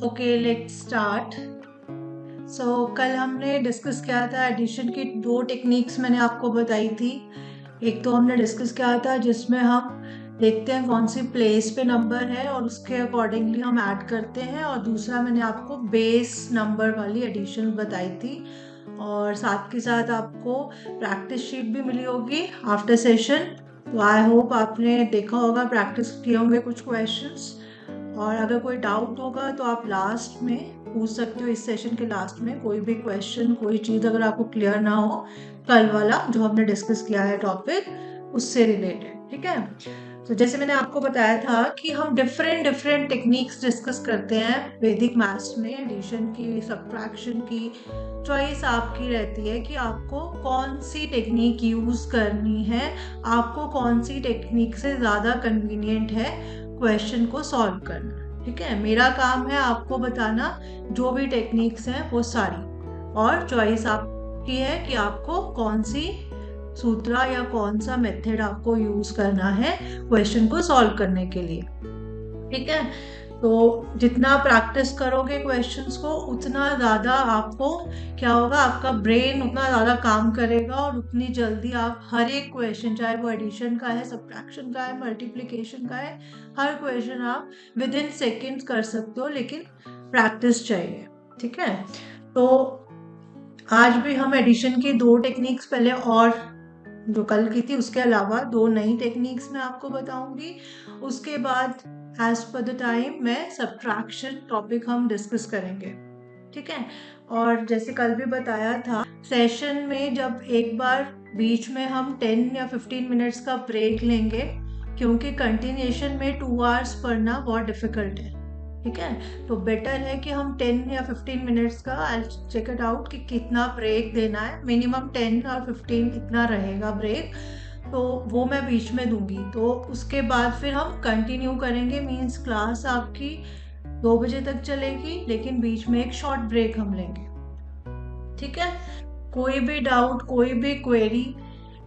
Okay, let's start. कल हमने discuss किया था एडिशन की दो टेक्निक्स मैंने आपको बताई थी। एक तो हमने डिस्कस किया था जिसमें हम देखते हैं कौन सी प्लेस पे नंबर है और उसके अकॉर्डिंगली हम ऐड करते हैं, और दूसरा मैंने आपको बेस नंबर वाली एडिशन बताई थी, और साथ के साथ आपको प्रैक्टिस शीट भी मिली होगी आफ्टर सेशन। तो आई होप आपने देखा होगा, प्रैक्टिस किए होंगे कुछ क्वेश्चंस, और अगर कोई डाउट होगा तो आप लास्ट में पूछ सकते हो। इस सेशन के लास्ट में कोई भी क्वेश्चन, कोई चीज़ अगर आपको क्लियर ना हो, कल वाला जो हमने डिस्कस किया है टॉपिक, उससे रिलेटेड, ठीक है। तो जैसे मैंने आपको बताया था कि हम डिफरेंट टेक्निक्स डिस्कस करते हैं वैदिक मैथ्स में, एडिशन की, सब्ट्रैक्शन की। चॉइस आपकी रहती है कि आपको कौन सी टेक्निक यूज करनी है, आपको कौन सी टेक्निक से ज़्यादा कन्वीनियंट है क्वेश्चन को सॉल्व करना, ठीक है। मेरा काम है आपको बताना जो भी टेक्निक्स हैं वो सारी, और चॉइस आपकी है कि आपको कौन सी सूत्रा या कौन सा मेथड आपको यूज करना है क्वेश्चन को सॉल्व करने के लिए, ठीक है। तो जितना प्रैक्टिस करोगे क्वेश्चंस को, उतना ज़्यादा आपको क्या होगा, आपका ब्रेन उतना ज़्यादा काम करेगा, और उतनी जल्दी आप हर एक क्वेश्चन, चाहे वो एडिशन का है, सब्ट्रैक्शन का है, मल्टीप्लिकेशन का है, हर क्वेश्चन आप विद इन सेकेंड्स कर सकते हो, लेकिन प्रैक्टिस चाहिए, ठीक है। तो आज भी हम एडिशन की दो टेक्निक्स, पहले और जो कल की थी उसके अलावा दो नई टेक्निक्स मैं आपको बताऊंगी। उसके बाद एज पर द टाइम मैं सब्ट्रैक्शन टॉपिक हम डिस्कस करेंगे, ठीक है। और जैसे कल भी बताया था, सेशन में जब एक बार बीच में हम 10 या 15 मिनट्स का ब्रेक लेंगे, क्योंकि कंटिन्यूएशन में 2 आवर्स पढ़ना बहुत डिफिकल्ट है, ठीक है। तो बेटर है कि हम 10 या 15 मिनट्स का, आई चेक इट आउट कि कितना ब्रेक देना है, मिनिमम 10 और 15 कितना रहेगा ब्रेक, तो वो मैं बीच में दूंगी। तो उसके बाद फिर हम कंटिन्यू करेंगे, मींस क्लास आपकी 2 बजे तक चलेगी, लेकिन बीच में एक शॉर्ट ब्रेक हम लेंगे, ठीक है। कोई भी डाउट, कोई भी क्वेरी,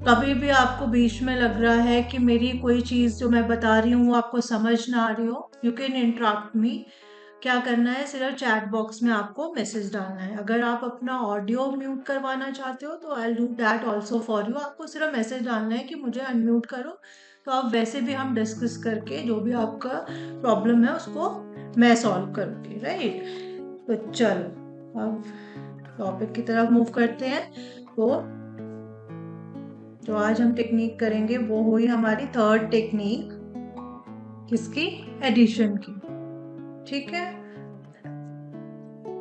कभी भी आपको बीच में लग रहा है कि मेरी कोई चीज़ जो मैं बता रही हूँ आपको समझ ना आ रही हो, यू कैन इंटरप्ट मी। क्या करना है, सिर्फ चैट बॉक्स में आपको मैसेज डालना है। अगर आप अपना ऑडियो म्यूट करवाना चाहते हो तो I do that also for you. आपको सिर्फ मैसेज डालना है कि मुझे अनम्यूट करो, तो आप वैसे भी हम डिस्कस करके जो भी आपका प्रॉब्लम है उसको मैं सॉल्व करूँगी, राइट। तो चलो अब टॉपिक की तरफ मूव करते हैं। तो जो आज हम टेक्निक करेंगे वो हुई हमारी थर्ड टेक्निक, किसकी, एडिशन की, ठीक है।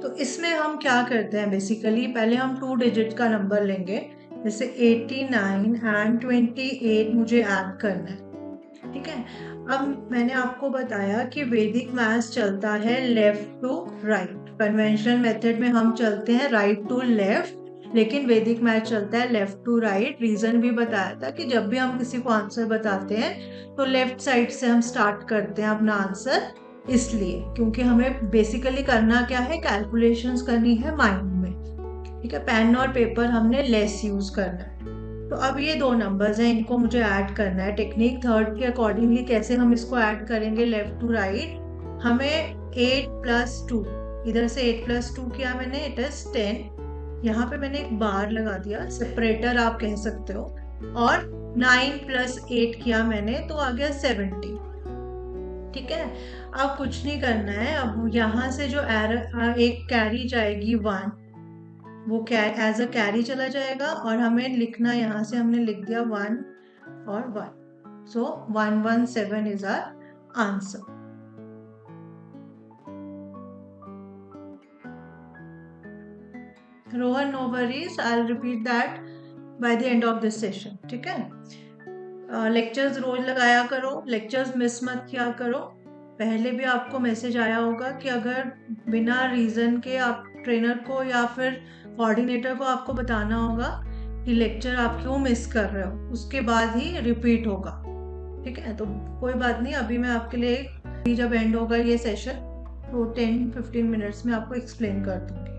तो इसमें हम क्या करते हैं, बेसिकली पहले हम 2 डिजिट का नंबर लेंगे, जैसे 89 एंड 28 मुझे ऐड करना है, ठीक है। अब मैंने आपको बताया कि वैदिक मैथ्स चलता है left to right, conventional method में हम चलते हैं राइट टू लेफ्ट, लेकिन वैदिक मैथ चलता है लेफ्ट टू राइट। रीजन भी बताया था कि जब भी हम किसी को आंसर बताते हैं तो लेफ्ट साइड से हम स्टार्ट करते हैं अपना आंसर, इसलिए क्योंकि हमें बेसिकली करना क्या है, कैलकुलेशंस करनी है माइंड में, ठीक है। पेन और पेपर हमने लेस यूज करना है। तो अब ये दो नंबर्स हैं, इनको मुझे ऐड करना है। टेक्निक थर्ड के अकॉर्डिंगली कैसे हम इसको ऐड करेंगे लेफ्ट टू राइट, हमें 8 + 2, इधर से 8 + 2 किया मैंने, इट इज 10। यहाँ पे मैंने एक बार लगा दिया, सेपरेटर आप कह सकते हो, और 9 + 8 किया मैंने, तो आ गया 70, ठीक है। अब कुछ नहीं करना है, अब यहाँ से जो एक कैरी जाएगी 1, वो एज अ कैरी चला जाएगा, और हमें लिखना, यहाँ से हमने लिख दिया 1 और 1, so 117 is our answer. Rohan, no worries, I will repeat that by the end of this session, ठीक है। लेक्चर्स रोज लगाया करो, लेक्चर्स मिस मत किया करो। पहले भी आपको मैसेज आया होगा कि अगर बिना रीजन के आप ट्रेनर को या फिर कोऑर्डिनेटर को आपको बताना होगा कि लेक्चर आप क्यों मिस कर रहे हो, उसके बाद ही रिपीट होगा, ठीक है। तो कोई बात नहीं, अभी मैं आपके लिए जब एंड होगा ये सेशन तो 10-15 मिनट्स में आपको एक्सप्लेन कर दूंगी।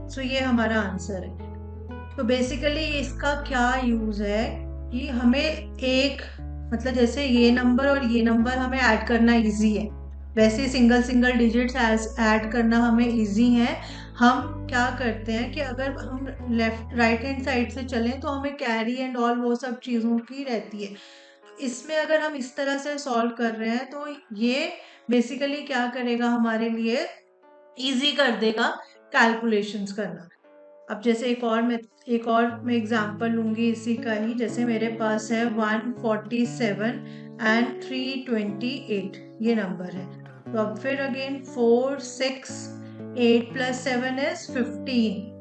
सो ये हमारा आंसर है। तो बेसिकली इसका क्या यूज है कि हमें एक, मतलब जैसे ये नंबर और ये नंबर हमें ऐड करना इजी है, वैसे सिंगल सिंगल डिजिट्स ऐड करना हमें इजी है। हम क्या करते हैं कि अगर हम लेफ्ट राइट हैंड साइड से चलें तो हमें कैरी एंड ऑल वो सब चीज़ों की रहती है। इसमें अगर हम इस तरह से सॉल्व कर रहे हैं तो ये बेसिकली क्या करेगा, हमारे लिए इजी कर देगा कैलकुलेशंस करना। अब जैसे एक और मैं एग्जांपल लूंगी इसी का ही। जैसे मेरे पास है 147 एंड 328 ये नंबर है। तो अब फिर अगेन 4 6 8 प्लस 7 इज 15।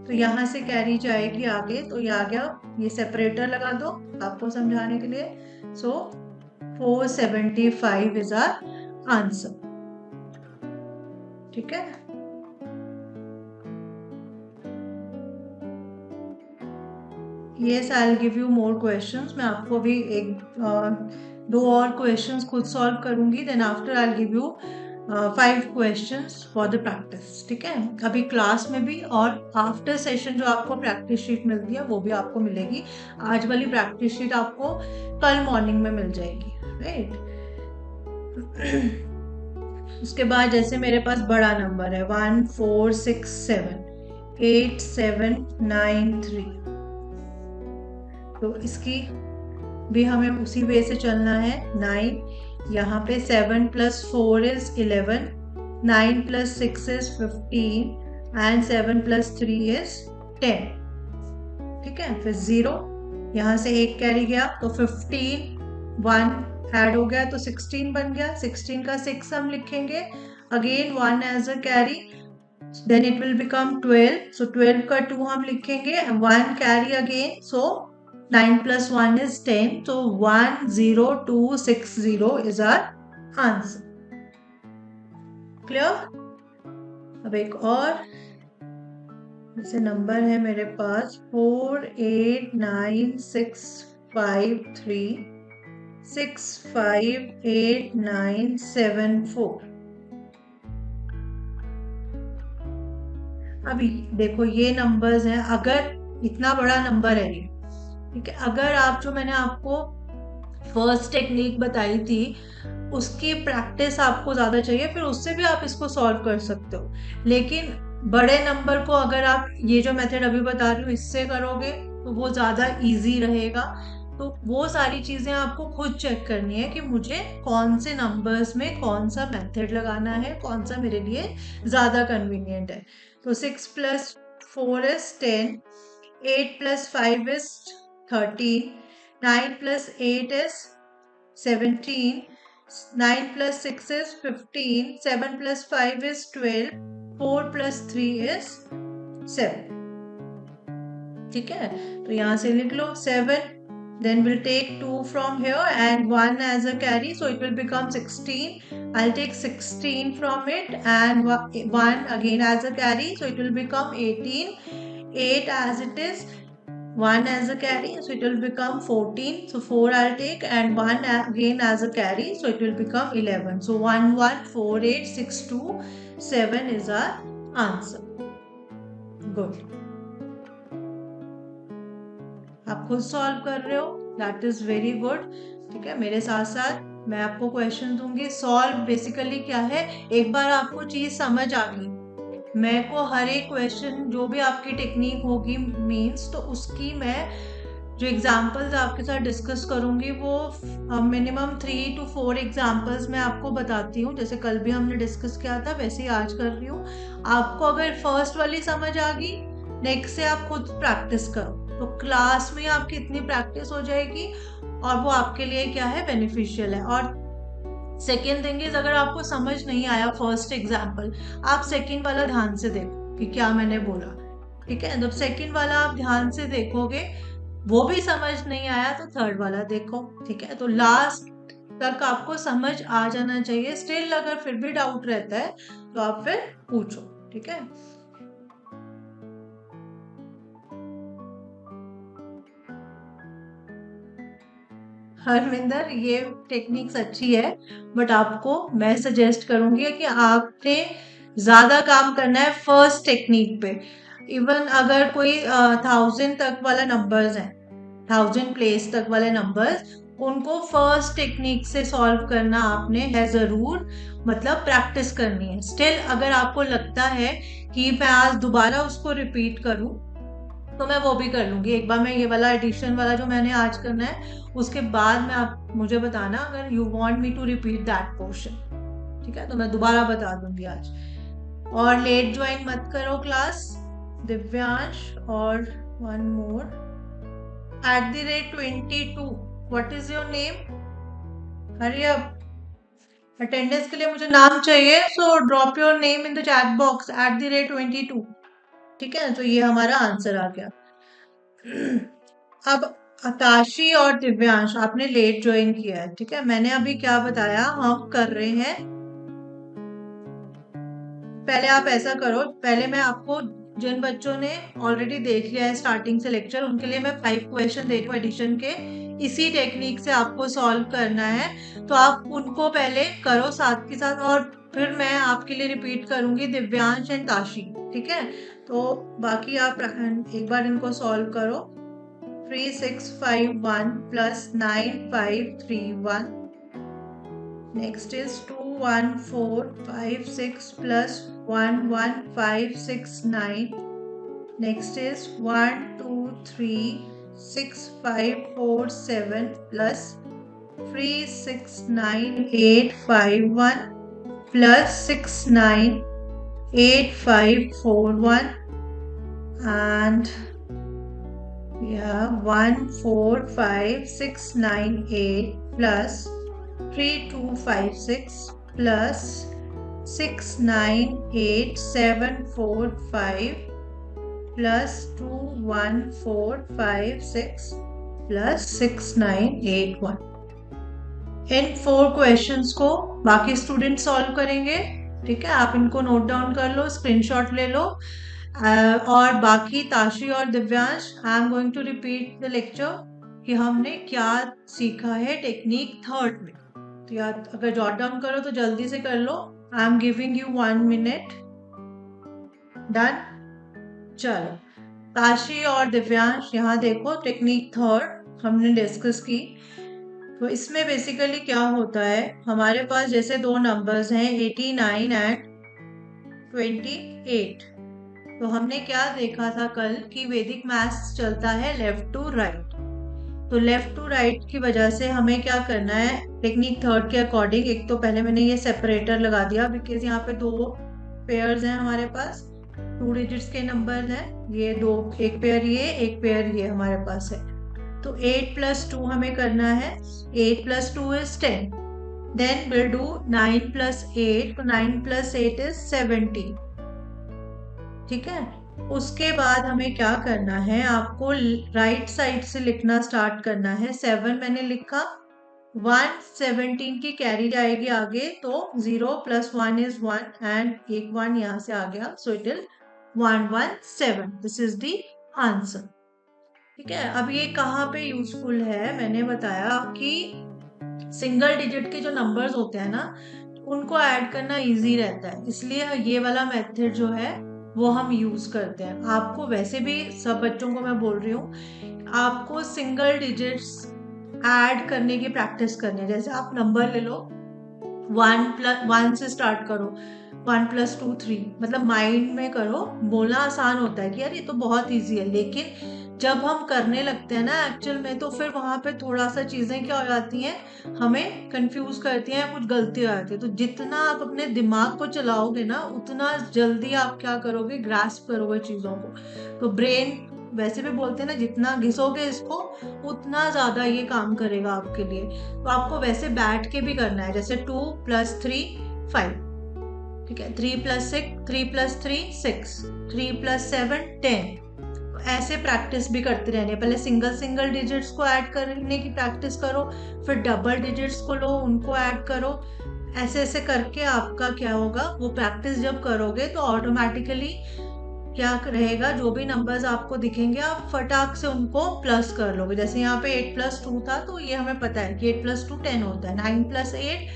तो यहाँ से कैरी जाएगी आगे, तो ये आ गया, ये सेपरेटर लगा दो आपको समझाने के लिए। सो 475 इज आवर आंसर। ठीक है। Yes, I'll give you more questions. मैं आपको भी दो और क्वेश्चंस खुद सॉल्व करूंगी, then after I give you 5 questions for the practice. ठीक है, अभी क्लास में भी और आफ्टर सेशन जो आपको प्रैक्टिस शीट मिलती है वो भी आपको मिलेगी। आज वाली प्रैक्टिस शीट आपको कल मॉर्निंग में मिल जाएगी, राइट। उसके बाद जैसे मेरे पास बड़ा नंबर है 1 4 6 7 8 7 9 3, तो इसकी भी हमें उसी वे से चलना है। 9, यहाँ पे 7 plus 4 is 11, 9 plus 6 is 15 and 7 plus 3 is 10। ठीक है, फिर 0, यहाँ से 1 कैरी गया तो 15, 1 ऐड हो गया तो 16 बन गया। 16 का 6 हम लिखेंगे, again 1 as a carry, then it will become 12। So 12 का 2 हम लिखेंगे, 1 carry again, so 9 plus 1 is 10. So 10260 is our answer. Clear? अब एक और जैसे नंबर है मेरे पास 489653658974। अभी देखो ये नंबर्स हैं, अगर इतना बड़ा नंबर है ये, ठीक है, अगर आप जो मैंने आपको फर्स्ट टेक्निक बताई थी उसकी प्रैक्टिस आपको ज्यादा चाहिए, फिर उससे भी आप इसको सॉल्व कर सकते हो। लेकिन बड़े नंबर को अगर आप ये जो मेथड अभी बता रही हूँ इससे करोगे तो वो ज्यादा इजी रहेगा। तो वो सारी चीजें आपको खुद चेक करनी है कि मुझे कौन से नंबर्स में कौन सा मेथड लगाना है, कौन सा मेरे लिए ज्यादा कन्वीनियंट है। तो 6 plus 4 is 10, 8 plus 5 is 13, 9 plus 8 is 17, 9 plus 6 is 15, 7 plus 5 is 12, 4 plus 3 is 7। ठीक है, तो यहाँ से लिख लो 7, then we'll take 2 from here and 1 as a carry, so it will become 16. I'll take 16 from it and 1 again as a carry, so it will become 18. 8 as it is, 1 as a carry, so it will become 14. So 4 I'll take and 1 again as a carry, so it will become 11. So 114862 is our answer. Good. आप खुद solve कर रहे हो, that is very good. ठीक है, मेरे साथ साथ मैं आपको क्वेश्चन दूंगी। सॉल्व बेसिकली क्या है, एक बार आपको चीज समझ आ गई, मैं को हर एक क्वेश्चन जो भी आपकी टेक्निक होगी मीन्स, तो उसकी मैं जो एग्जाम्पल्स आपके साथ डिस्कस करूंगी वो मिनिमम 3 to 4 एग्जाम्पल्स मैं आपको बताती हूँ। जैसे कल भी हमने डिस्कस किया था वैसे ही आज कर रही हूँ। आपको अगर फर्स्ट वाली समझ आ गई, नेक्स्ट से आप खुद प्रैक्टिस करो, तो क्लास में आपकी इतनी प्रैक्टिस हो जाएगी और वो आपके लिए क्या है, बेनिफिशियल है। और सेकेंड थिंग इज, अगर आपको समझ नहीं आया फर्स्ट एग्जाम्पल, आप सेकेंड वाला ध्यान से देखो कि क्या मैंने बोला। ठीक है, जब सेकेंड वाला आप ध्यान से देखोगे वो भी समझ नहीं आया तो थर्ड वाला देखो। ठीक है, तो लास्ट तक आपको समझ आ जाना चाहिए। स्टिल अगर फिर भी डाउट रहता है तो आप फिर पूछो। ठीक है, हरविंदर ये टेक्निक्स अच्छी है, बट आपको मैं सजेस्ट करूंगी कि आपने ज्यादा काम करना है फर्स्ट टेक्निक पे। इवन अगर कोई 1000 तक वाला नंबर्स है, 1000 प्लेस तक वाले नंबर्स, उनको फर्स्ट टेक्निक से सॉल्व करना आपने है जरूर, मतलब प्रैक्टिस करनी है। स्टिल अगर आपको लगता है कि मैं आज दोबारा उसको रिपीट करूं तो मैं वो भी कर लूंगी। एक बार मैं ये वाला एडिशन वाला जो मैंने आज करना है उसके बाद में आप मुझे बताना अगर you want me to repeat that portion, ठीक है? तो मैं दोबारा बता दूंगी आज। और लेट ज्वाइन मत करो क्लास दिव्यांश। और one more, @22 what is your name? Hurry up, attendance के लिए मुझे नाम चाहिए, so drop your name in the chat box @22। ठीक है, तो ये हमारा आंसर आ गया। अब आकाशी और दिव्यांश आपने लेट ज्वाइन किया है, ठीक है? मैंने अभी क्या बताया, हम कर रहे हैं। पहले आप ऐसा करो, पहले मैं आपको जिन बच्चों ने ऑलरेडी देख लिया है स्टार्टिंग से लेक्चर, उनके लिए मैं 5 क्वेश्चन दे रही हूँ एडिशन के। इसी टेक्निक से आपको सॉल्व करना है, तो आप उनको पहले करो साथ के साथ, और फिर मैं आपके लिए रिपीट करूंगी दिव्यांश एंड ताशी, ठीक है? तो बाकी आप एक बार इनको सॉल्व करो। 3651 plus 9531. Next is 21456 plus 11569. Next is 1236547 plus 369851 plus 698541 and 14568 plus 3256 plus 698745 plus 21456 plus 6981। In 4 questions को बाकी स्टूडेंट सॉल्व करेंगे, ठीक है? आप इनको नोट डाउन कर लो, स्क्रीनशॉट ले लो। और बाकी ताशी और Divyansh, I am going to repeat the lecture कि हमने क्या सीखा है टेक्निक थर्ड में। तो याद, अगर जॉट डाउन करो तो जल्दी से कर लो। I am giving you 1 minute. Done? चलो, ताशी और दिव्यांश यहाँ देखो, टेक्निक थर्ड हमने डिस्कस की। तो इसमें बेसिकली क्या होता है, हमारे पास जैसे दो नंबर्स हैं 89 एंड 28। तो हमने क्या देखा था कल कि वैदिक मैथ्स चलता है लेफ्ट टू राइट। तो लेफ्ट टू राइट की वजह से हमें क्या करना है टेक्निक थर्ड के अकॉर्डिंग, एक तो पहले मैंने ये सेपरेटर लगा दिया बिकॉज यहाँ पे 2 पेयर्स हैं हमारे पास, 2 डिजिट्स के नंबर हैं ये दो, एक पेयर एक पेयर ये हमारे पास है। तो 8 + 2 हमें करना है, 8 + 2 is 10। देन we'll do 9 + 8, तो 9 + 8 is 17, ठीक है? उसके बाद हमें क्या करना है, आपको राइट साइड से लिखना स्टार्ट करना है। 7 मैंने लिखा, 117 की कैरी जाएगी आगे, तो 0 + 1 is 1 एंड एक 1 यहाँ से आ गया, so it is 117। This is the answer, ठीक है? अब ये कहाँ पे यूजफुल है, मैंने बताया कि सिंगल डिजिट के जो नंबर्स होते हैं ना, उनको ऐड करना इजी रहता है, इसलिए ये वाला मेथड जो है वो हम यूज करते हैं। आपको वैसे भी सब बच्चों को मैं बोल रही हूँ, आपको सिंगल डिजिट्स ऐड करने की प्रैक्टिस करनी है। जैसे आप नंबर ले लो, 1 से स्टार्ट करो, 1 + 2 3, मतलब माइंड में करो। बोलना आसान होता है कि यार ये तो बहुत इजी है, लेकिन जब हम करने लगते हैं ना एक्चुअल में, तो फिर वहां पे थोड़ा सा चीजें क्या हो जाती हैं, हमें कंफ्यूज करती हैं, कुछ गलती हो जाती है। तो जितना आप अपने दिमाग को चलाओगे ना, उतना जल्दी आप क्या करोगे, ग्रास्प करोगे चीजों को। तो ब्रेन वैसे भी बोलते हैं ना, जितना घिसोगे इसको उतना ज्यादा ये काम करेगा आपके लिए। तो आपको वैसे बैठ के भी करना है, जैसे 2 + 3 5, ठीक है? 3 + 6, 3 + 3 6, 3 + 7 10। ऐसे प्रैक्टिस भी करते रहने, पहले सिंगल डिजिट्स को ऐड करने की प्रैक्टिस करो, फिर डबल डिजिट्स को लो, उनको ऐड करो। ऐसे ऐसे करके आपका क्या होगा, वो प्रैक्टिस जब करोगे तो ऑटोमेटिकली क्या रहेगा, जो भी नंबर्स आपको दिखेंगे आप फटाक से उनको प्लस कर लोगे। जैसे यहाँ पे 8 + 2 था, तो ये हमें पता है कि 8 + 2 10 होता है। 9 + 8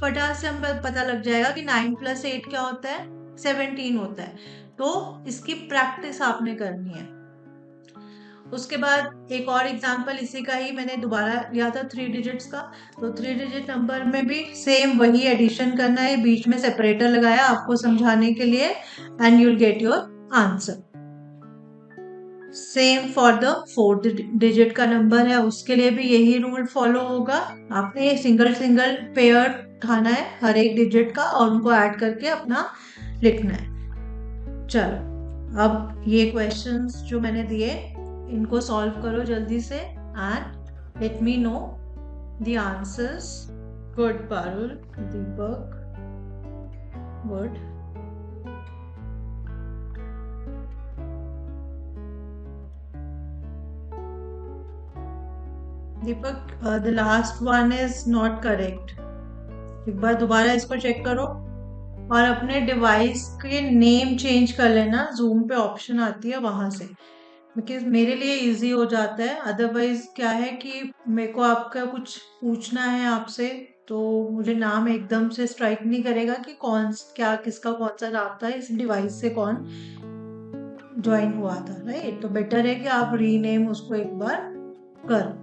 फटाक से हमें पता लग जाएगा कि 9 + 8 क्या होता है, 17 होता है। तो इसकी प्रैक्टिस आपने करनी है। उसके बाद एक और एग्जांपल इसी का ही मैंने दोबारा लिया था 3 डिजिट्स का। तो 3 डिजिट नंबर में भी सेम वही एडिशन करना है, बीच में सेपरेटर लगाया आपको समझाने के लिए, and you will get your answer. Same for the 4th digit का नंबर है, उसके लिए भी यही रूल फॉलो होगा। आपने सिंगल सिंगल पेयर उठाना है हर एक डिजिट का और उनको ऐड करके अपना लिखना है। चलो अब ये क्वेश्चंस जो मैंने दिए इनको सॉल्व करो जल्दी से and let me know the answers. Good Parul, Deepak, good. Deepak, the last one is not correct. एक बार दोबारा इसको चेक करो और अपने डिवाइस के नेम चेंज कर लेना, जूम पे ऑप्शन आती है वहां से, बिकॉज मेरे लिए इजी हो जाता है। अदरवाइज क्या है कि मेरे को आपका कुछ पूछना है आपसे तो मुझे नाम एकदम से स्ट्राइक नहीं करेगा कि कौन क्या किसका कौन सा नाम था, इस डिवाइस से कौन ज्वाइन हुआ था, राइट। तो बेटर है कि आप रीनेम उसको एक बार करो।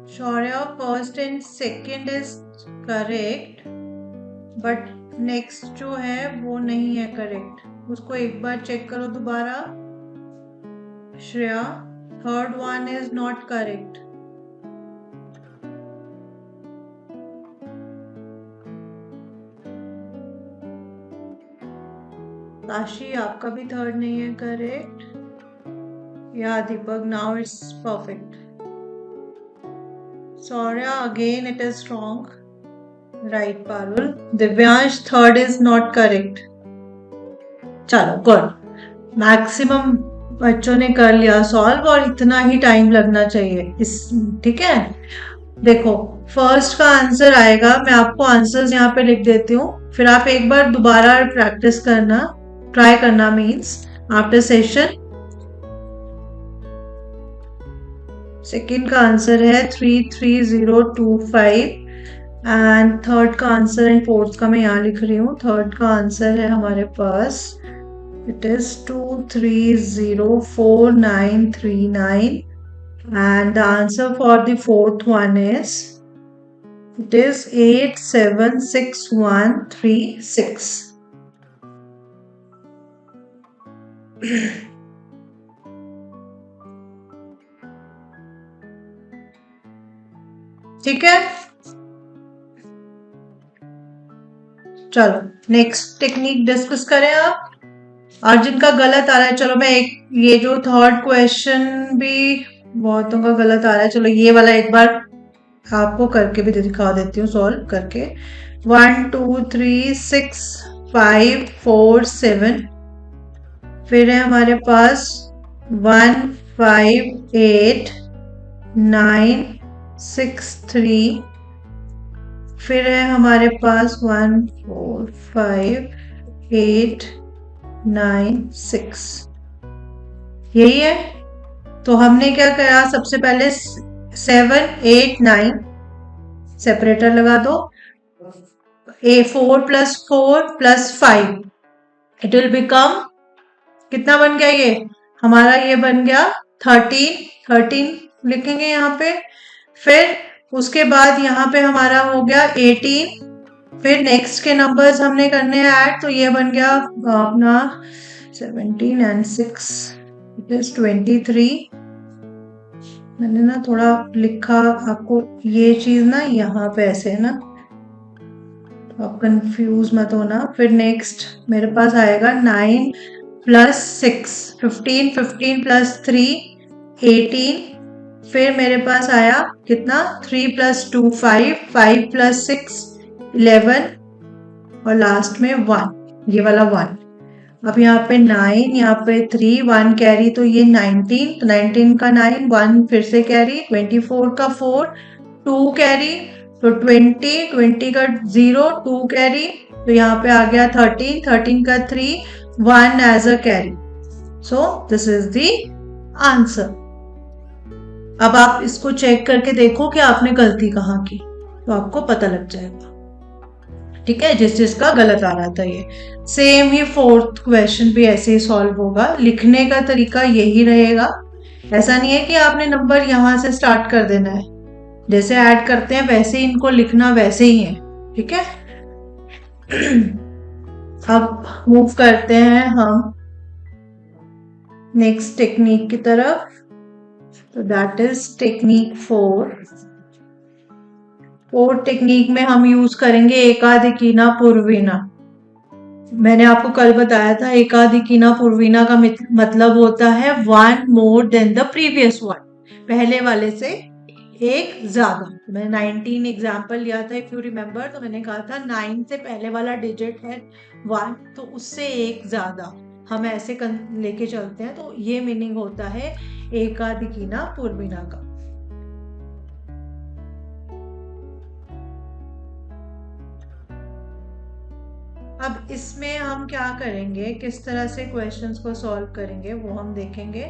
Shaurya, first and second is correct, but next जो है वो नहीं है करेक्ट, उसको एक बार चेक करो दोबारा। Shreya, third one is not correct. Tashi, आपका भी थर्ड नहीं है करेक्ट। या Deepak, now it's perfect. Shaurya, again it is wrong. Right, Parul. Divyansh, third is not correct. चलो गुड, मैक्सिमम बच्चों ने कर लिया सॉल्व और इतना ही टाइम लगना चाहिए इस, ठीक है। देखो फर्स्ट का आंसर आएगा, मैं आपको आंसर्स यहाँ पे लिख देती हूँ, फिर आप एक बार दोबारा प्रैक्टिस करना, ट्राई करना मीन्स आफ्टर सेशन। सेकेंड का आंसर है 33025 एंड थर्ड का आंसर एंड फोर्थ का मैं यहाँ लिख रही हूँ। थर्ड का आंसर है हमारे पास, it is 2304939 and the answer for the fourth one is it is 876136। ठीक है, चलो नेक्स्ट टेक्निक डिस्कस करें आप। और जिनका गलत आ रहा है, चलो मैं एक ये जो थर्ड क्वेश्चन भी बहुतों का गलत आ रहा है, चलो ये वाला एक बार आपको करके भी दिखा देती हूँ सॉल्व करके। 1 2 3 6 5 4 7, फिर है हमारे पास 1 5 8 9 6 3, फिर है हमारे पास 1 4 5 8 9 6, यही है। तो हमने क्या करा, सबसे पहले 7 8 9 सेपरेटर लगा दो, A4 + 4 + 5 इट विल बिकम, कितना बन गया ये हमारा, ये बन गया 13 लिखेंगे यहाँ पे। फिर उसके बाद यहाँ पे हमारा हो गया 18, फिर नेक्स्ट के नंबर्स हमने करने हैं ऐड, तो ये बन गया अपना 17 एंड 6 इट इज 23। मैंने ना थोड़ा लिखा आपको ये चीज ना यहाँ पे ऐसे है ना, तो आप कंफ्यूज मत होना। फिर नेक्स्ट मेरे पास आएगा 9 + 6 15, 15 + 3 18, फिर मेरे पास आया कितना 3 + 2 5, 5 + 6 11 और लास्ट में 1, ये वाला 1। अब यहाँ पे 9, यहाँ पे 3 1 कैरी, तो ये 19, तो 19 का 9 1 फिर से कैरी, 24 का 4 2 कैरी, तो 20 का 0 2 कैरी, तो यहाँ पे आ गया 13 का 3 1 as a carry. So this is the answer. अब आप इसको चेक करके देखो कि आपने गलती कहाँ की, तो आपको पता लग जाएगा। ठीक है, जिस जिसका गलत आ रहा था ये। सेम ही फोर्थ क्वेश्चन भी ऐसे ही सॉल्व होगा, लिखने का तरीका यही रहेगा। ऐसा नहीं है कि आपने नंबर यहां से स्टार्ट कर देना है, जैसे ऐड करते हैं वैसे ही इनको लिखना वैसे ही है, ठीक है। अब मूव करते हैं हम नेक्स्ट टेक्निक की तरफ, तो that is technique 4। Fourth technique में हम यूज करेंगे एकाधिकीना पूर्वीना। मैंने आपको कल बताया था एकाधिकीना पूर्वीना का मतलब होता है one more than the previous one, पहले वाले से एक ज्यादा। मैंने 19 एग्जाम्पल लिया था, इफ यू रिमेम्बर, तो मैंने कहा था 9 से पहले वाला डिजिट है 1, तो उससे एक ज्यादा हम ऐसे लेके चलते हैं, तो ये मीनिंग होता है एकाधिकीना पूर्वीना का। अब इसमें हम क्या करेंगे, किस तरह से क्वेश्चंस को सॉल्व करेंगे वो हम देखेंगे।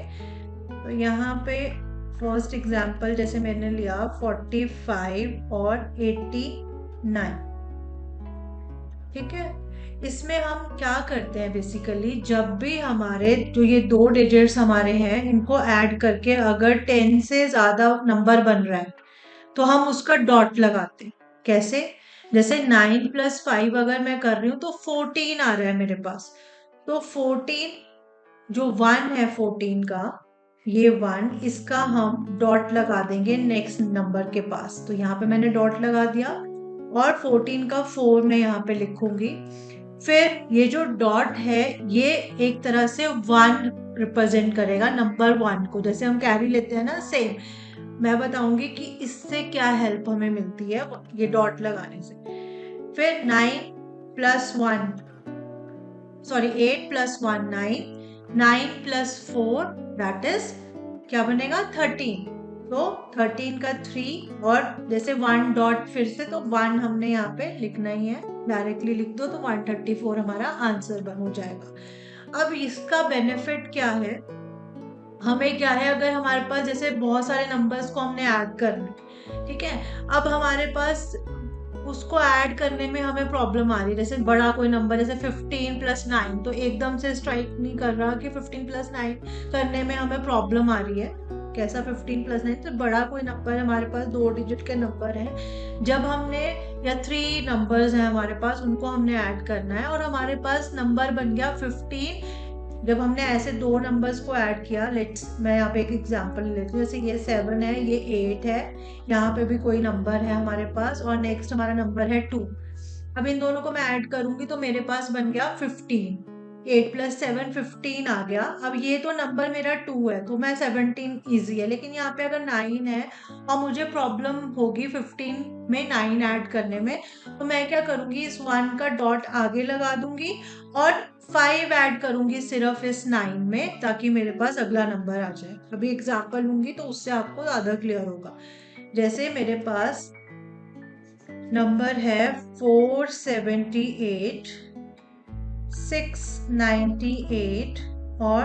तो यहाँ पे फर्स्ट एग्जांपल जैसे मैंने लिया 45 और 89, ठीक है। इसमें हम क्या करते हैं बेसिकली, जब भी हमारे जो ये दो डिजिट्स हमारे हैं इनको ऐड करके अगर 10 से ज्यादा नंबर बन रहा है तो हम उसका डॉट लगाते हैं। कैसे, जैसे 9 + 5 अगर मैं कर रही हूँ तो 14 आ रहा है मेरे पास, तो 14 जो 1 है 14 का, ये 1, इसका हम डॉट लगा देंगे नेक्स्ट नंबर के पास। तो यहाँ पे मैंने डॉट लगा दिया और 14 का 4 मैं यहाँ पे लिखूंगी। फिर ये जो डॉट है ये एक तरह से 1 रिप्रेजेंट करेगा नंबर 1 को, जैसे हम कैरी लेते हैं ना, सेम मैं बताऊंगी कि इससे क्या हेल्प हमें मिलती है ये डॉट लगाने से। फिर 8 + 1 9, 9 + 4 दैट इज क्या बनेगा 13, तो 13 का 3 और जैसे 1 डॉट फिर से, तो 1 हमने यहाँ पे लिखना ही है, डायरेक्टली लिख दो तो 134 हमारा आंसर बन हो जाएगा। अब इसका बेनिफिट क्या है, हमें क्या है, अगर हमारे पास जैसे बहुत सारे नंबर्स को हमने ऐड करना, ठीक है, अब हमारे पास उसको ऐड करने में हमें प्रॉब्लम आ रही है, जैसे बड़ा कोई नंबर जैसे 15 + 9, तो एकदम से स्ट्राइक नहीं कर रहा कि 15 + 9 करने में हमें प्रॉब्लम आ रही है। कैसा 15 + 9, तो बड़ा कोई नंबर हमारे पास 2 डिजिट के नंबर है, जब हमने या 3 नंबर्स हैं हमारे पास, उनको हमने ऐड करना है और हमारे पास नंबर बन गया 15। जब हमने ऐसे 2 नंबर्स को ऐड किया, लेट्स मैं यहाँ पे एक एग्जांपल लेती हूँ, जैसे ये 7 है, ये 8 है, यहाँ पे भी कोई नंबर है हमारे पास और नेक्स्ट हमारा नंबर है 2। अब इन दोनों को मैं ऐड करूंगी तो मेरे पास बन गया 15, 8 + 7 15 आ गया। अब ये तो नंबर मेरा 2 है तो मैं 17 इजी है, लेकिन यहाँ पे अगर 9 है और मुझे प्रॉब्लम होगी 15 में 9 ऐड करने में, तो मैं क्या करूंगी, इस 1 का डॉट आगे लगा दूंगी और 5 ऐड करूंगी सिर्फ इस 9 में, ताकि मेरे पास अगला नंबर आ जाए। अभी एग्जाम्पल लूंगी तो उससे आपको ज्यादा क्लियर होगा। जैसे मेरे पास नंबर है 478, 698 और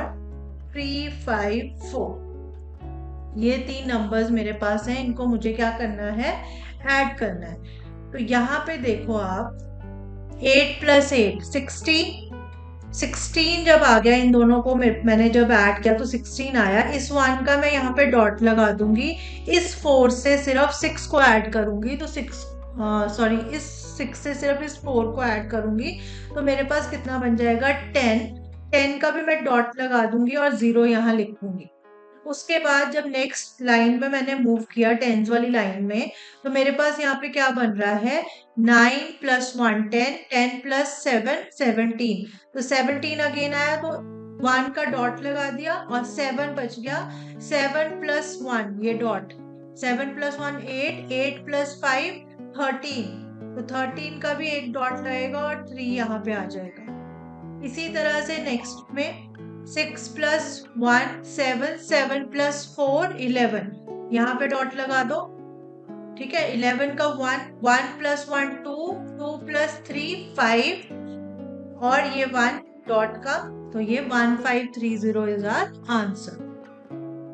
354, ये 3 नंबर्स मेरे पास हैं, इनको मुझे क्या करना है, ऐड करना है। तो यहाँ पे देखो आप, 8 + 8 16 जब आ गया, इन दोनों को मैंने जब ऐड किया तो 16 आया। इस 1 का मैं यहाँ पे डॉट लगा दूंगी, इस 4 से सिर्फ 6 को ऐड करूंगी, तो 6 इस 6 से सिर्फ इस 4 को ऐड करूंगी, तो मेरे पास कितना बन जाएगा 10। 10 का भी मैं डॉट लगा दूंगी और 0 यहाँ लिख दूंगी। उसके बाद जब नेक्स्ट लाइन में मैंने मूव किया, टेंस वाली लाइन में, तो मेरे पास यहाँ पे क्या बन रहा है, 9 + 1 10, 10 + 7 17, तो 17 अगेन आया तो 1 का डॉट लगा दिया और 7 बच गया। 7 + 1 ये डॉट, 7 + 1 8, 8 + 5 13, तो 13 का भी एक डॉट लगेगा और 3 यहाँ पे आ जाएगा। इसी तरह से नेक्स्ट में 6 + 1 7, 7 + 4 11, यहाँ पे डॉट लगा दो, ठीक है। 11 का 1, 1 + 1 2, 2 + 3 5 और ये 1 डॉट का, तो ये 1530 इज आवर आंसर।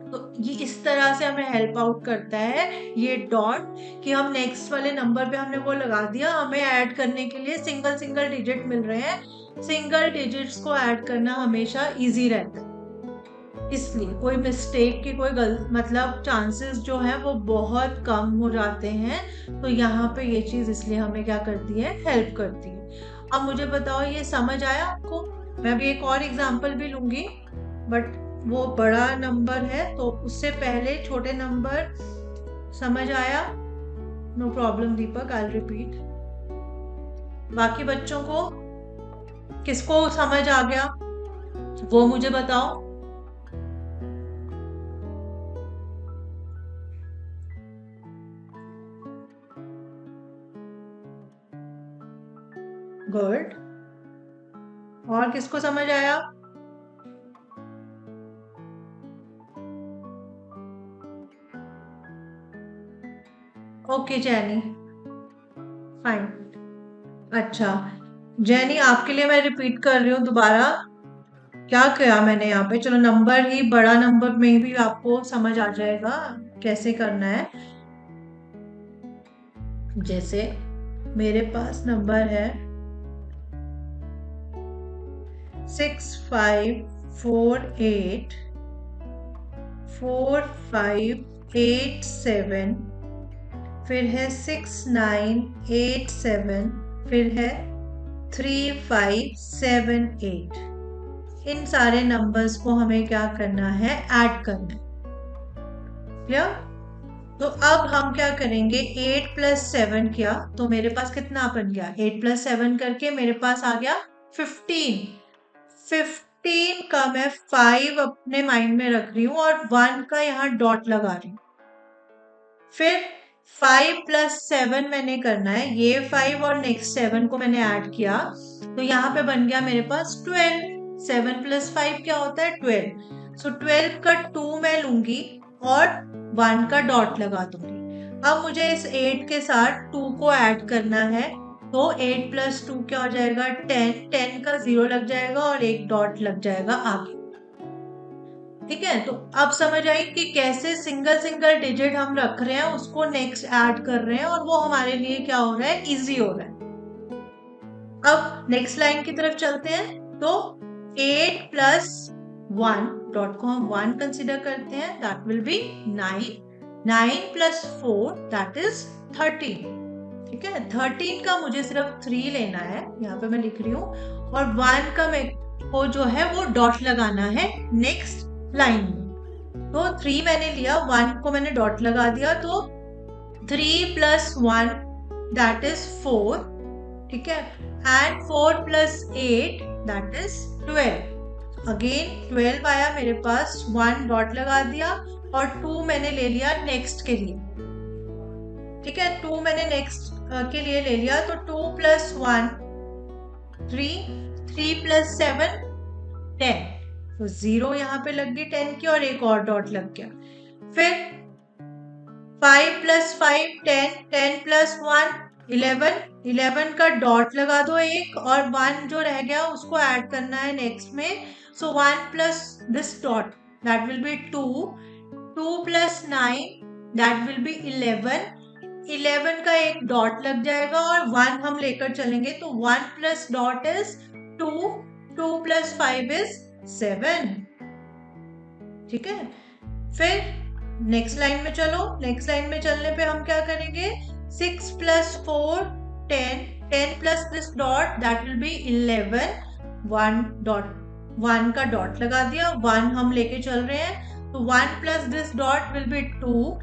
तो ये इस तरह से हमें हेल्प आउट करता है ये डॉट, कि हम नेक्स्ट वाले नंबर पे हमने वो लगा दिया, हमें ऐड करने के लिए सिंगल सिंगल डिजिट मिल रहे हैं। सिंगल डिजिट्स को ऐड करना हमेशा इजी रहता है, इसलिए कोई मिस्टेक की कोई गलत मतलब चांसेस जो है वो बहुत कम हो जाते हैं। तो यहाँ पे ये चीज इसलिए हमें क्या करती है, हेल्प करती है। अब मुझे बताओ ये समझ आया आपको? मैं अभी एक और एग्जांपल भी लूंगी, बट वो बड़ा नंबर है तो उससे पहले छोटे नंबर समझ आया? No problem Deepak, I repeat. बाकी बच्चों को किसको समझ आ गया वो मुझे बताओ। गुड। और किसको समझ आया? Okay Jaini, fine. अच्छा जैनी, आपके लिए मैं रिपीट कर रही हूँ दोबारा। क्या किया मैंने यहाँ पे, चलो नंबर ही बड़ा नंबर में भी आपको समझ आ जाएगा कैसे करना है। जैसे मेरे पास नंबर है 65484587, फिर है 6987, फिर है 3578। इन सारे नंबर्स को हमें क्या करना है, ऐड करना है। क्लियर? तो अब हम क्या करेंगे, 8 + 7 किया तो मेरे पास कितना बन गया, 8 + 7 करके मेरे पास आ गया 15। 15 का मैं 5 अपने माइंड में रख रही हूँ और 1 का यहाँ डॉट लगा रही हूँ। फिर 5 + 7 मैंने करना है, ये 5 और नेक्स्ट 7 को मैंने ऐड किया तो यहाँ पे बन गया मेरे पास 12। 7 + 5 क्या होता है, 12। सो 12 का 2 मैं लूंगी और 1 का डॉट लगा दूंगी। अब मुझे इस 8 के साथ 2 को ऐड करना है, तो 8 + 2 क्या हो जाएगा, 10। 10 का 0 लग जाएगा और एक डॉट लग जाएगा आगे। ठीक है, तो अब समझ आई कि कैसे सिंगल सिंगल डिजिट हम रख रहे हैं, उसको नेक्स्ट ऐड कर रहे हैं और वो हमारे लिए क्या हो रहा है, इजी हो रहा है। अब नेक्स्ट लाइन की तरफ चलते हैं। तो 8 + 1 डॉट को हम 1 कंसिडर करते हैं, that will be 9। 9 + 4 that is 13। ठीक है, 13 का मुझे सिर्फ 3 लेना है, यहाँ पे मैं लिख रही हूँ, और 1 का मेरे को जो है वो डॉट लगाना है नेक्स्ट लाइन में। तो 3 मैंने लिया, 1 को मैंने डॉट लगा दिया, तो 3 + 1 दैट इज 4। ठीक है, एंड 4 + 8 दैट इज 12। अगेन 12 आया मेरे पास, 1 डॉट लगा दिया और 2 मैंने ले लिया नेक्स्ट के लिए। ठीक है, 2 मैंने नेक्स्ट के लिए ले लिया, तो 2 + 1 3, 3 + 7 10। तो 0 यहाँ पे लग गई 10 की और एक और डॉट लग गया। फिर 5 + 5 10, 10 + 1 11। 11 का डॉट लगा दो एक, और 1 जो रह गया उसको ऐड करना है नेक्स्ट में। सो 1 + this dot that will be 2। 2 + 9 that will be 11। 11 का एक डॉट लग जाएगा और 1 हम लेकर चलेंगे, तो 1 + डॉट इज 2। 2 + 5 इज 7। ठीक है, फिर नेक्स्ट लाइन में चलो। नेक्स्ट लाइन में चलने पे हम क्या करेंगे, 6 + 4 10। 10 + this dot that will be 11। 1 dot, 1 का डॉट लगा दिया, 1 हम लेके चल रहे हैं, तो 1 + this dot will be 2।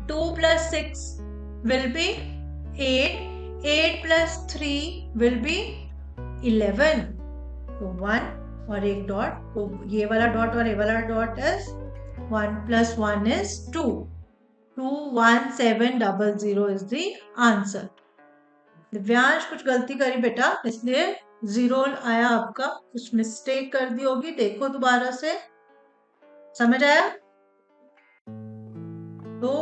2 + 6 will be 8. 8 + 3 will be 11। तो 1 और एक डॉट, तो ये वाला डॉट और ये वाला dot is 1 + 1 is 2। 21700 is the answer. Divyansh कुछ गलती करी बेटा, इसलिए 0 आया आपका, कुछ मिस्टेक कर दी होगी, देखो दोबारा से। समझ आया? तो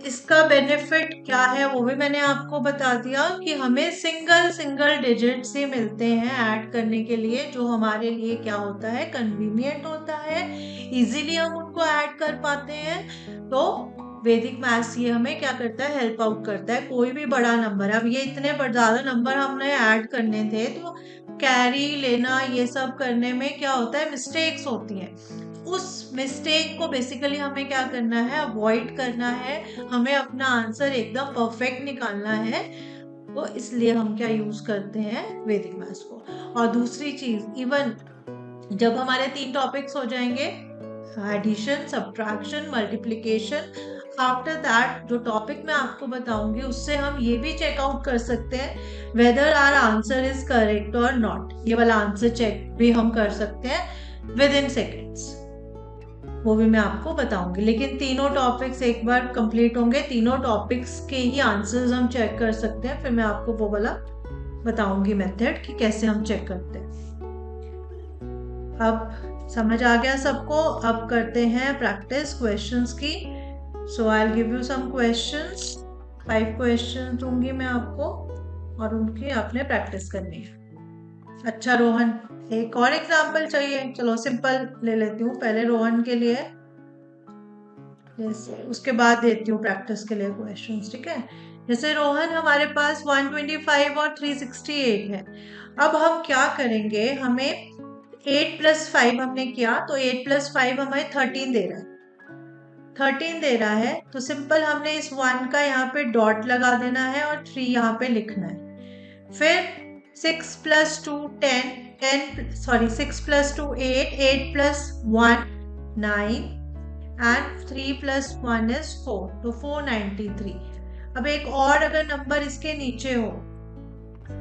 इसका बेनिफिट क्या है वो भी मैंने आपको बता दिया कि हमें सिंगल डिजिट्स ही मिलते हैं ऐड करने के लिए, जो हमारे लिए क्या होता है, कन्वीनियंट होता है, इजीली हम उनको ऐड कर पाते हैं। तो वैदिक मैथ्स ये हमें क्या करता है, हेल्प आउट करता है। कोई भी बड़ा नंबर, अब ये इतने ज्यादा नंबर हमने ऐड करने थे, तो कैरी लेना ये सब करने में क्या होता है, मिस्टेक्स होती हैं। उस मिस्टेक को बेसिकली हमें क्या करना है, अवॉइड करना है। हमें अपना आंसर एकदम परफेक्ट निकालना है। तो इसलिए हम क्या यूज करते हैं, वैदिक मैथ्स को। और दूसरी चीज, इवन जब हमारे 3 टॉपिक्स हो जाएंगे, addition, subtraction, multiplication, after that जो टॉपिक मैं आपको बताऊंगी उससे हम ये भी चेकआउट कर सकते हैं whether our answer is correct और नॉट। ये वाला आंसर चेक भी हम कर सकते हैं विद इन सेकेंड्स, वो भी मैं आपको बताऊंगी। लेकिन तीनों टॉपिक्स एक बार कंप्लीट होंगे, तीनों टॉपिक्स के ही आंसर्स हम चेक कर सकते हैं, फिर मैं आपको वो वाला बताऊंगी मेथड कि कैसे हम चेक करते हैं। अब समझ आ गया सबको। अब करते हैं प्रैक्टिस क्वेश्चंस की। So I will give you some questions, 5 question दूंगी मैं आपको और उनकी आपने प्रैक्टिस करनी है। अच्छा रोहन, एक और एग्जाम्पल चाहिए? चलो सिंपल ले लेती हूँ पहले रोहन के लिए, जैसे उसके बाद देती हूँ प्रैक्टिस के लिए क्वेश्चंस, ठीक है। जैसे रोहन, हमारे पास 125 और 368 है। अब हम क्या करेंगे, हमें 8 + 5 हमने किया, तो 8 + 5 हमें 13 दे रहा है। 13 दे रहा है तो सिंपल हमने इस 1 का यहाँ पे डॉट लगा देना है और 3 यहाँ पे लिखना है। फिर 6 + 2 10, 6 + 2 8, 8 + 1 9 and 3 + 1 is 4, तो 493। अब एक और अगर नंबर इसके नीचे हो,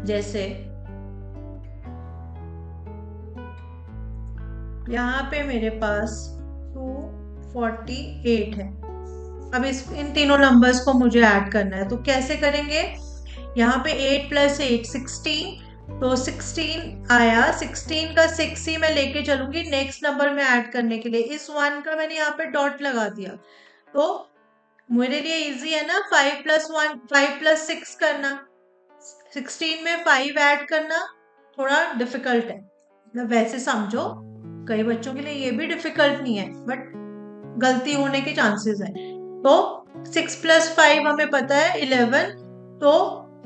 जैसे यहाँ पे मेरे पास 248 है। अब इन तीनों नंबर्स को मुझे ऐड करना है, तो कैसे करेंगे, यहाँ पे 8 + 8 16, तो 16 आया, 16 का 6 ही मैं लेके चलूंगी नेक्स्ट नंबर में ऐड करने के लिए। इस 1 का मैंने यहाँ पे डॉट लगा दिया, तो मेरे लिए इजी है ना 5 + 1 5 + 6 करना। 16 में 5 ऐड करना थोड़ा डिफिकल्ट है, मतलब वैसे समझो कई बच्चों के लिए ये भी डिफिकल्ट नहीं है, बट गलती होने के चांसेस है। तो 6 + 5 हमें पता है 11, तो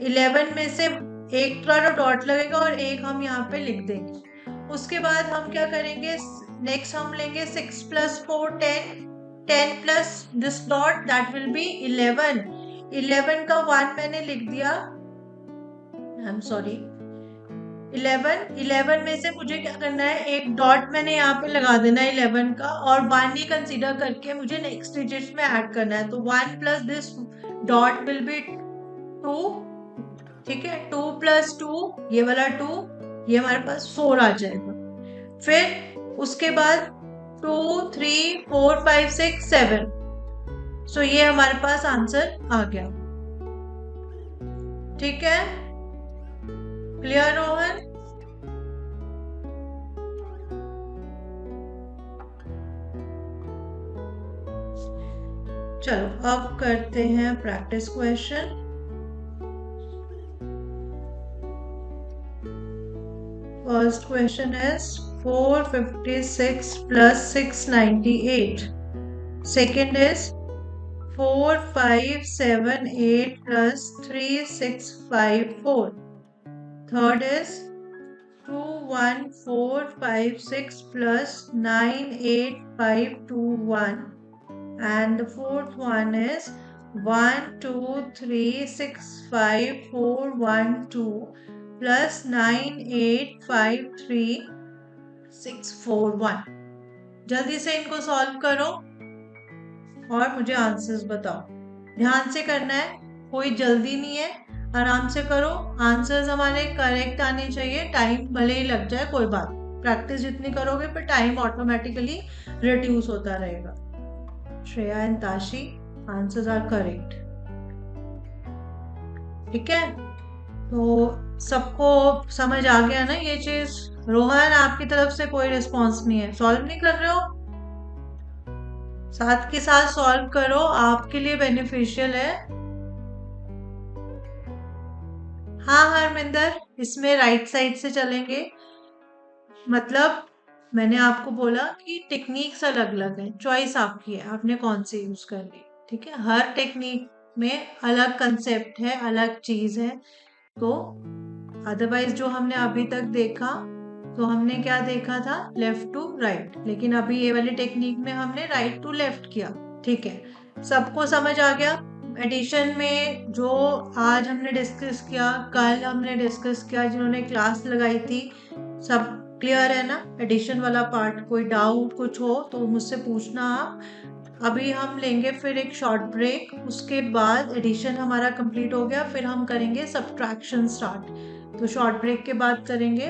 11 में से एक डॉट लगेगा और एक हम यहाँ पे लिख देंगे। उसके बाद हम क्या करेंगे, नेक्स्ट हम लेंगे 6 + 4 10, 10 plus this dot that will be 11। 11 का 1 मैंने लिख दिया, आई एम सॉरी, 11 में से मुझे क्या करना है, एक डॉट मैंने यहाँ पे लगा देना है 11 का, और 1 ही कंसीडर करके मुझे नेक्स्ट डिजिट में ऐड करना है। तो 1 + दिस डॉट विल बी 2, ठीक है। 2 + 2 ये वाला 2, ये हमारे पास 4 आ जाएगा। फिर उसके बाद 2 3 4 5 6 7, सो ये हमारे पास आंसर आ गया, ठीक है। क्लियर रोहन? चलो अब करते हैं practice question. First question is 456 + 698। Second is 4578 + 3654। Third is 21456 + 98521, and the fourth one is 1236541 plus 9853641। जल्दी से इनको सॉल्व करो और मुझे आंसर्स बताओ। ध्यान से करना है, कोई जल्दी नहीं है, आराम से करो। आंसर्स हमारे करेक्ट आने चाहिए, टाइम भले ही लग जाए कोई बात, प्रैक्टिस जितनी करोगे फिर टाइम ऑटोमेटिकली रिड्यूस होता रहेगा। Shreya and Tashi, answers are correct, ठीक है। तो सबको समझ आ गया ना ये चीज? रोहन, आपकी तरफ से कोई रिस्पॉन्स नहीं है, सॉल्व नहीं कर रहे हो? साथ के साथ सॉल्व करो, आपके लिए बेनिफिशियल है। हाँ हरमिंदर, इसमें राइट साइड से चलेंगे। मतलब मैंने आपको बोला कि टेक्निक्स अलग अलग हैं, चॉइस आपकी है, आपने कौन सी यूज करनी। ठीक है, हर टेक्निक में अलग कंसेप्ट है, अलग चीज है। तो अदरवाइज जो हमने अभी तक देखा, तो हमने क्या देखा था, लेफ्ट टू राइट, लेकिन अभी ये वाली टेक्निक में हमने राइट टू लेफ्ट किया। ठीक है, सबको समझ आ गया। एडिशन में जो आज हमने डिस्कस किया, कल हमने डिस्कस किया, जिन्होंने क्लास लगाई थी, सब क्लियर है ना एडिशन वाला पार्ट? कोई डाउट कुछ हो तो मुझसे पूछना आप। अभी हम लेंगे फिर एक शॉर्ट ब्रेक, उसके बाद एडिशन हमारा कंप्लीट हो गया, फिर हम करेंगे सब्ट्रैक्शन स्टार्ट। तो शॉर्ट ब्रेक के बाद करेंगे।